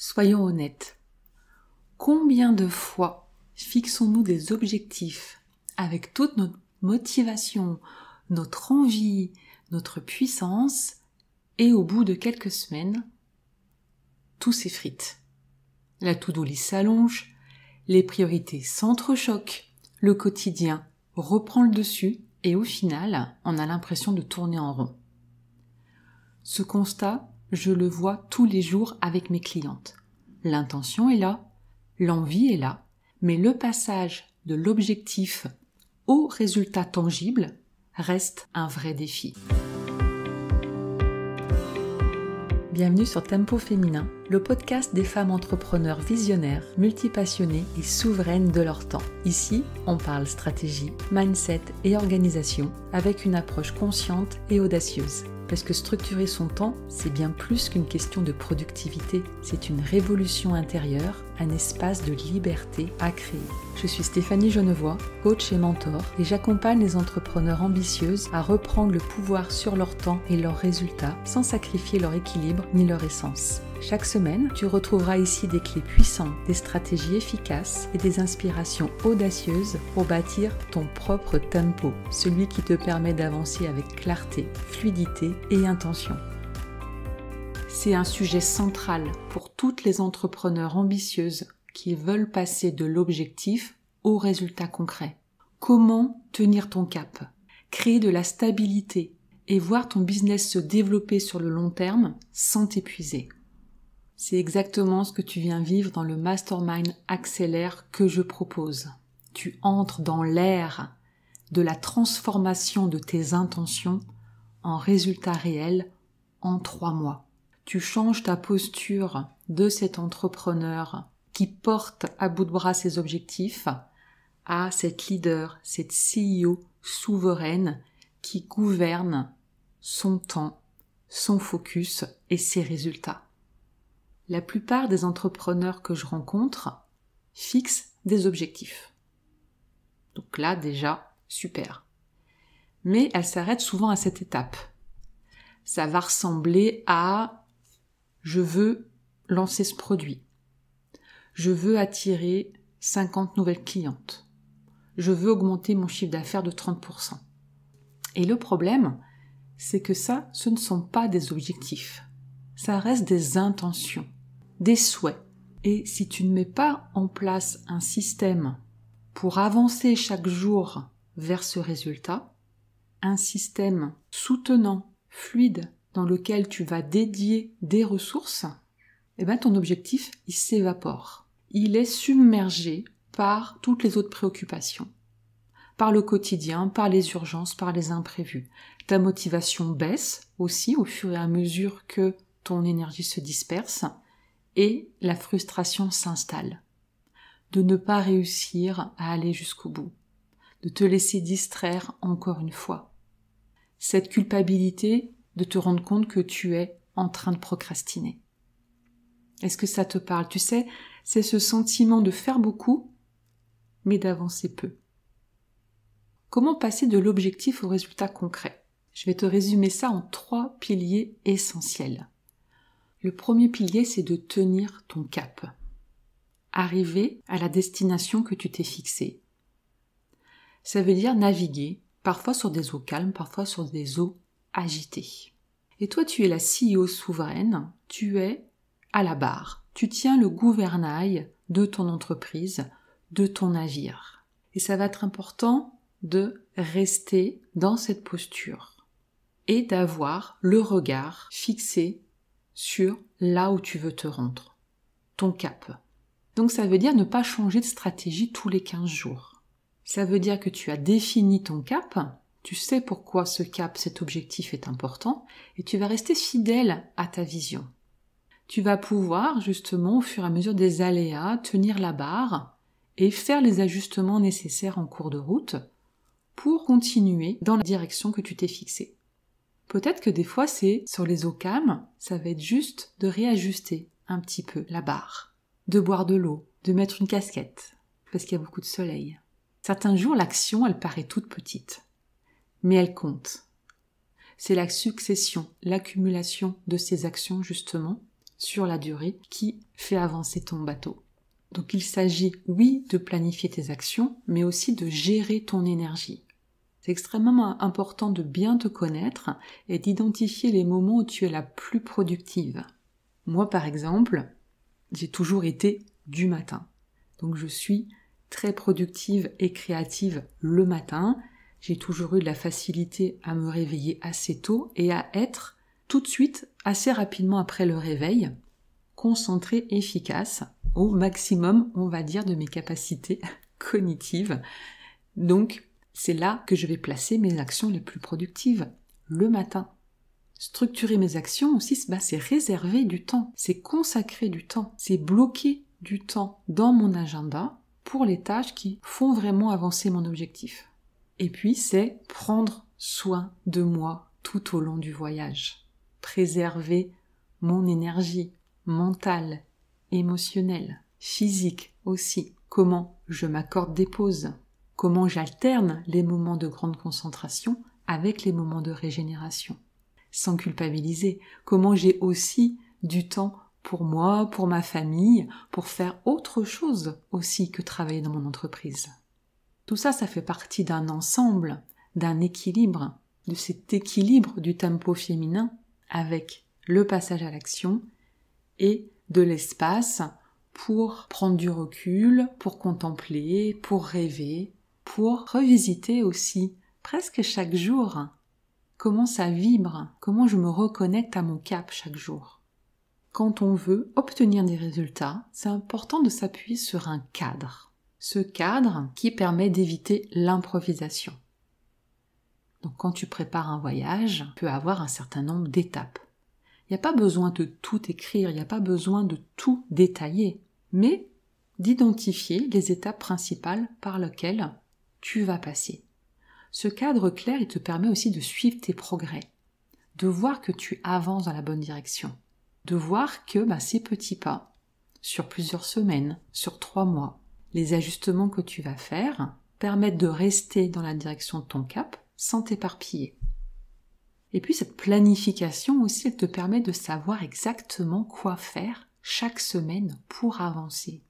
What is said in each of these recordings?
Soyons honnêtes. Combien de fois fixons-nous des objectifs avec toute notre motivation, notre envie, notre puissance, et au bout de quelques semaines, tout s'effrite. La to-do list s'allonge, les priorités s'entrechoquent, le quotidien reprend le dessus et au final, on a l'impression de tourner en rond. Ce constat, je le vois tous les jours avec mes clientes. L'intention est là, l'envie est là, mais le passage de l'objectif au résultat tangible reste un vrai défi. Bienvenue sur Tempo Féminin, le podcast des femmes entrepreneurs visionnaires, multipassionnées et souveraines de leur temps. Ici, on parle stratégie, mindset et organisation avec une approche consciente et audacieuse. Parce que structurer son temps, c'est bien plus qu'une question de productivité. C'est une révolution intérieure, un espace de liberté à créer. Je suis Stéphanie Genevois, coach et mentor, et j'accompagne les entrepreneurs ambitieuses à reprendre le pouvoir sur leur temps et leurs résultats sans sacrifier leur équilibre ni leur essence. Chaque semaine, tu retrouveras ici des clés puissantes, des stratégies efficaces et des inspirations audacieuses pour bâtir ton propre tempo, celui qui te permet d'avancer avec clarté, fluidité et intention. C'est un sujet central pour toutes les entrepreneurs ambitieuses qui veulent passer de l'objectif au résultat concret. Comment tenir ton cap, créer de la stabilité et voir ton business se développer sur le long terme sans t'épuiser. C'est exactement ce que tu viens vivre dans le Mastermind Accélère que je propose. Tu entres dans l'ère de la transformation de tes intentions en résultats réels en 3 mois. Tu changes ta posture de cet entrepreneur qui porte à bout de bras ses objectifs à cette leader, cette CEO souveraine qui gouverne son temps, son focus et ses résultats. La plupart des entrepreneurs que je rencontre fixent des objectifs. Donc là, déjà, super. Mais elles s'arrêtent souvent à cette étape. Ça va ressembler à « je veux lancer ce produit ». Je veux attirer 50 nouvelles clientes. Je veux augmenter mon chiffre d'affaires de 30%. Et le problème, c'est que ça, ce ne sont pas des objectifs. Ça reste des intentions, des souhaits. Et si tu ne mets pas en place un système pour avancer chaque jour vers ce résultat, un système soutenant, fluide, dans lequel tu vas dédier des ressources, ton objectif, il s'évapore. Il est submergé par toutes les autres préoccupations, par le quotidien, par les urgences, par les imprévus. Ta motivation baisse aussi au fur et à mesure que ton énergie se disperse et la frustration s'installe. De ne pas réussir à aller jusqu'au bout, de te laisser distraire encore une fois. Cette culpabilité de te rendre compte que tu es en train de procrastiner. Est-ce que ça te parle? Tu sais, c'est ce sentiment de faire beaucoup, mais d'avancer peu. Comment passer de l'objectif au résultat concret? Je vais te résumer ça en 3 piliers essentiels. Le premier pilier, c'est de tenir ton cap. Arriver à la destination que tu t'es fixée. Ça veut dire naviguer, parfois sur des eaux calmes, parfois sur des eaux agitées. Et toi, tu es la CEO souveraine, tu es à la barre. Tu tiens le gouvernail de ton entreprise, de ton navire. Et ça va être important de rester dans cette posture et d'avoir le regard fixé sur là où tu veux te rendre, ton cap. Donc ça veut dire ne pas changer de stratégie tous les 15 jours. Ça veut dire que tu as défini ton cap, tu sais pourquoi ce cap, cet objectif est important, et tu vas rester fidèle à ta vision. Tu vas pouvoir justement au fur et à mesure des aléas tenir la barre et faire les ajustements nécessaires en cours de route pour continuer dans la direction que tu t'es fixée. Peut-être que des fois c'est sur les eaux calmes, ça va être juste de réajuster un petit peu la barre, de boire de l'eau, de mettre une casquette parce qu'il y a beaucoup de soleil. Certains jours l'action elle paraît toute petite, mais elle compte. C'est la succession, l'accumulation de ces actions justement sur la durée qui fait avancer ton bateau. Donc il s'agit, oui, de planifier tes actions, mais aussi de gérer ton énergie. C'est extrêmement important de bien te connaître et d'identifier les moments où tu es la plus productive. Moi, par exemple, j'ai toujours été du matin. Donc je suis très productive et créative le matin. J'ai toujours eu de la facilité à me réveiller assez tôt et à être tout de suite, assez rapidement après le réveil, concentrée, efficace, au maximum, on va dire, de mes capacités cognitives. Donc, c'est là que je vais placer mes actions les plus productives, le matin. Structurer mes actions aussi, c'est réserver du temps, c'est consacrer du temps, c'est bloquer du temps dans mon agenda pour les tâches qui font vraiment avancer mon objectif. Et puis, c'est prendre soin de moi tout au long du voyage. Préserver mon énergie mentale, émotionnelle, physique aussi. Comment je m'accorde des pauses. Comment j'alterne les moments de grande concentration avec les moments de régénération. Sans culpabiliser. Comment j'ai aussi du temps pour moi, pour ma famille, pour faire autre chose aussi que travailler dans mon entreprise. Tout ça, ça fait partie d'un ensemble, d'un équilibre, de cet équilibre du tempo féminin avec le passage à l'action et de l'espace pour prendre du recul, pour contempler, pour rêver, pour revisiter aussi, presque chaque jour, comment ça vibre, comment je me reconnecte à mon cap chaque jour. Quand on veut obtenir des résultats, c'est important de s'appuyer sur un cadre. Ce cadre qui permet d'éviter l'improvisation. Donc quand tu prépares un voyage, tu peux avoir un certain nombre d'étapes. Il n'y a pas besoin de tout écrire, il n'y a pas besoin de tout détailler, mais d'identifier les étapes principales par lesquelles tu vas passer. Ce cadre clair, il te permet aussi de suivre tes progrès, de voir que tu avances dans la bonne direction, de voir que ces petits pas, sur plusieurs semaines, sur 3 mois, les ajustements que tu vas faire permettent de rester dans la direction de ton cap sans t'éparpiller. Et puis cette planification aussi, elle te permet de savoir exactement quoi faire chaque semaine pour avancer.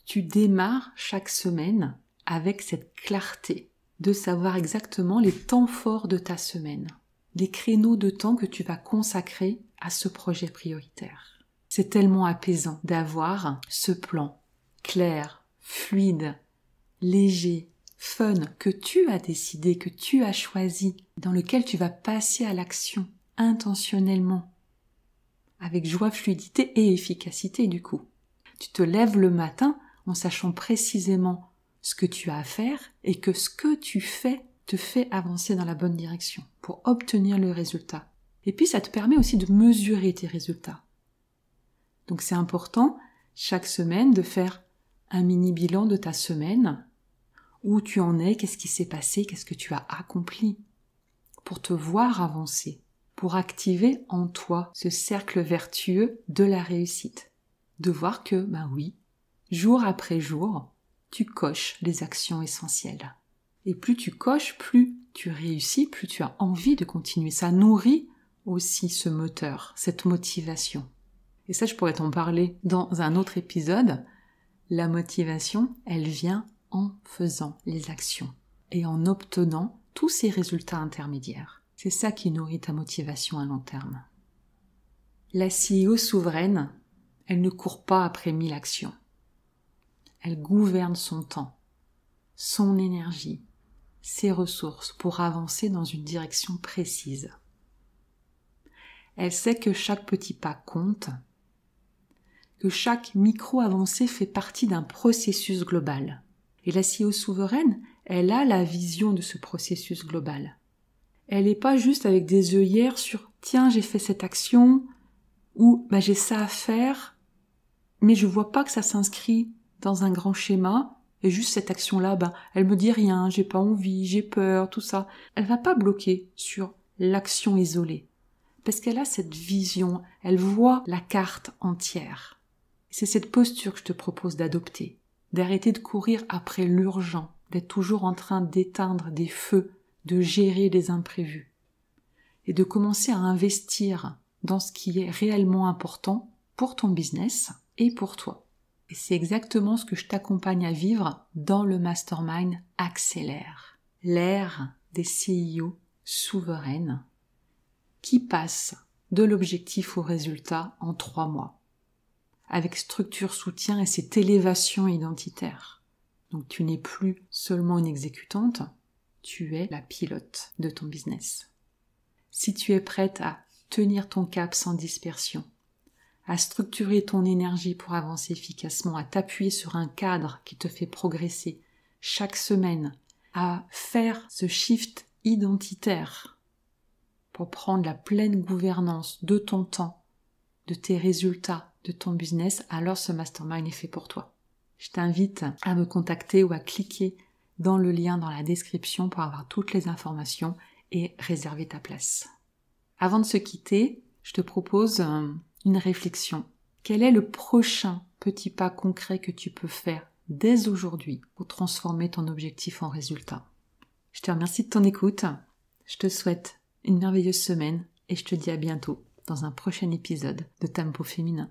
Tu démarres chaque semaine avec cette clarté de savoir exactement les temps forts de ta semaine, les créneaux de temps que tu vas consacrer à ce projet prioritaire. C'est tellement apaisant d'avoir ce plan clair, fluide, léger, fun, que tu as décidé, que tu as choisi, dans lequel tu vas passer à l'action intentionnellement, avec joie, fluidité et efficacité du coup. Tu te lèves le matin en sachant précisément ce que tu as à faire et que ce que tu fais te fait avancer dans la bonne direction pour obtenir le résultat. Et puis ça te permet aussi de mesurer tes résultats. Donc c'est important chaque semaine de faire un mini bilan de ta semaine, où tu en es, qu'est-ce qui s'est passé, qu'est-ce que tu as accompli, pour te voir avancer, pour activer en toi ce cercle vertueux de la réussite. De voir que, oui, jour après jour, tu coches les actions essentielles. Et plus tu coches, plus tu réussis, plus tu as envie de continuer. Ça nourrit aussi ce moteur, cette motivation. Et ça, je pourrais t'en parler dans un autre épisode. La motivation, elle vient en faisant les actions et en obtenant tous ces résultats intermédiaires. C'est ça qui nourrit ta motivation à long terme. La CEO souveraine, elle ne court pas après 1000 actions. Elle gouverne son temps, son énergie, ses ressources pour avancer dans une direction précise. Elle sait que chaque petit pas compte, que chaque micro-avancée fait partie d'un processus global. Et la CEO souveraine, elle a la vision de ce processus global. Elle n'est pas juste avec des œillères sur « tiens, j'ai fait cette action » ou « j'ai ça à faire », mais je vois pas que ça s'inscrit dans un grand schéma, et juste cette action-là, elle me dit rien, j'ai pas envie, j'ai peur, tout ça. Elle va pas bloquer sur l'action isolée, parce qu'elle a cette vision, elle voit la carte entière. C'est cette posture que je te propose d'adopter, d'arrêter de courir après l'urgent, d'être toujours en train d'éteindre des feux, de gérer les imprévus, et de commencer à investir dans ce qui est réellement important pour ton business et pour toi. Et c'est exactement ce que je t'accompagne à vivre dans le Mastermind Accélère. L'ère des CEO souveraines qui passent de l'objectif au résultat en 3 mois. Avec structure, soutien et cette élévation identitaire. Donc tu n'es plus seulement une exécutante, tu es la pilote de ton business. Si tu es prête à tenir ton cap sans dispersion, à structurer ton énergie pour avancer efficacement, à t'appuyer sur un cadre qui te fait progresser chaque semaine, à faire ce shift identitaire pour prendre la pleine gouvernance de ton temps, de tes résultats, de ton business, alors ce mastermind est fait pour toi. Je t'invite à me contacter ou à cliquer dans le lien dans la description pour avoir toutes les informations et réserver ta place. Avant de se quitter, je te propose une réflexion. Quel est le prochain petit pas concret que tu peux faire dès aujourd'hui pour transformer ton objectif en résultat? Je te remercie de ton écoute. Je te souhaite une merveilleuse semaine et je te dis à bientôt dans un prochain épisode de Tempo Féminin.